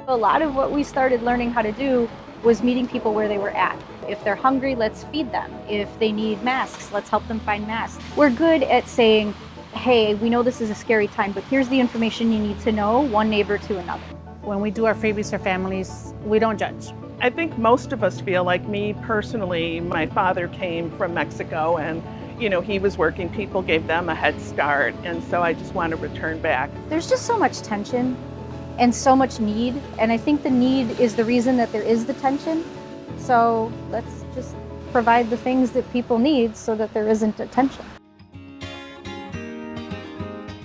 A lot of what we started learning how to do was meeting people where they were at. If they're hungry, let's feed them. If they need masks, let's help them find masks. We're good at saying, hey, we know this is a scary time, but here's the information you need to know, one neighbor to another. When we do our freebies for families, we don't judge. I think most of us feel like me personally. My father came from Mexico and he was working, people gave them a head start, and so I just want to return back. There's just so much tension and so much need, and I think the need is the reason that there is the tension. So let's just provide the things that people need so that there isn't a tension.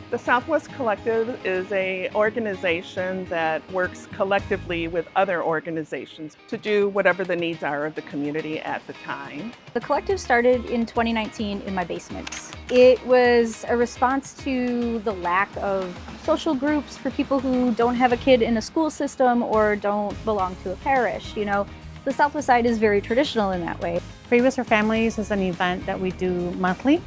The Southwest Collective is an organization that works collectively with other organizations to do whatever the needs are of the community at the time. The collective started in 2019 in my basement. It was a response to the lack of social groups for people who don't have a kid in a school system or don't belong to a parish. The Southwest Side is very traditional in that way. Freebies for Families is an event that we do monthly.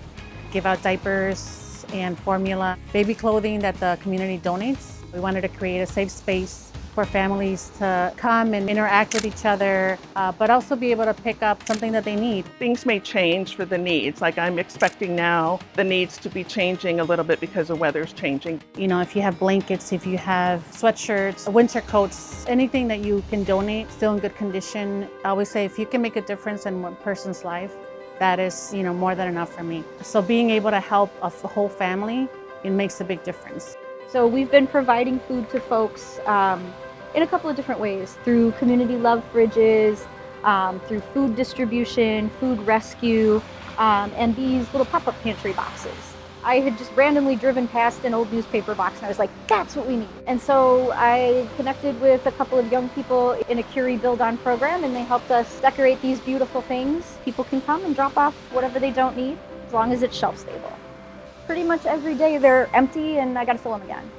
Give out diapers and formula, baby clothing that the community donates. We wanted to create a safe space for families to come and interact with each other, but also be able to pick up something that they need. Things may change for the needs. Like I'm expecting now the needs to be changing a little bit because the weather's changing. If you have blankets, if you have sweatshirts, winter coats, anything that you can donate, still in good condition. I always say if you can make a difference in one person's life, that is, more than enough for me. So being able to help a whole family, it makes a big difference. So we've been providing food to folks in a couple of different ways, through community love fridges, through food distribution, food rescue, and these little pop-up pantry boxes. I had just randomly driven past an old newspaper box and I was like, that's what we need. And so I connected with a couple of young people in a Curie Build On program, and they helped us decorate these beautiful things. People can come and drop off whatever they don't need, as long as it's shelf stable. Pretty much every day they're empty and I gotta fill them again.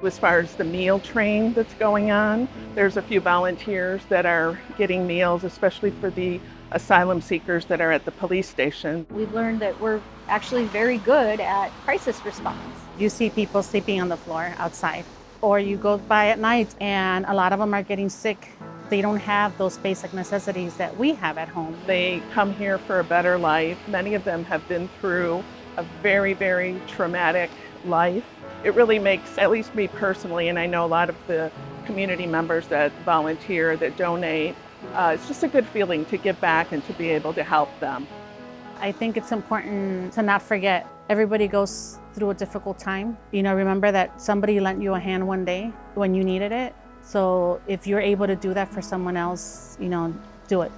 As far as the meal train that's going on, there's a few volunteers that are getting meals, especially for the asylum seekers that are at the police station. We've learned that we're actually very good at crisis response. You see people sleeping on the floor outside, or you go by at night and a lot of them are getting sick. They don't have those basic necessities that we have at home. They come here for a better life. Many of them have been through a very, very traumatic life. It really makes, at least me personally, and I know a lot of the community members that volunteer, that donate, it's just a good feeling to give back and to be able to help them. I think it's important to not forget everybody goes through a difficult time. Remember that somebody lent you a hand one day when you needed it. So if you're able to do that for someone else, do it.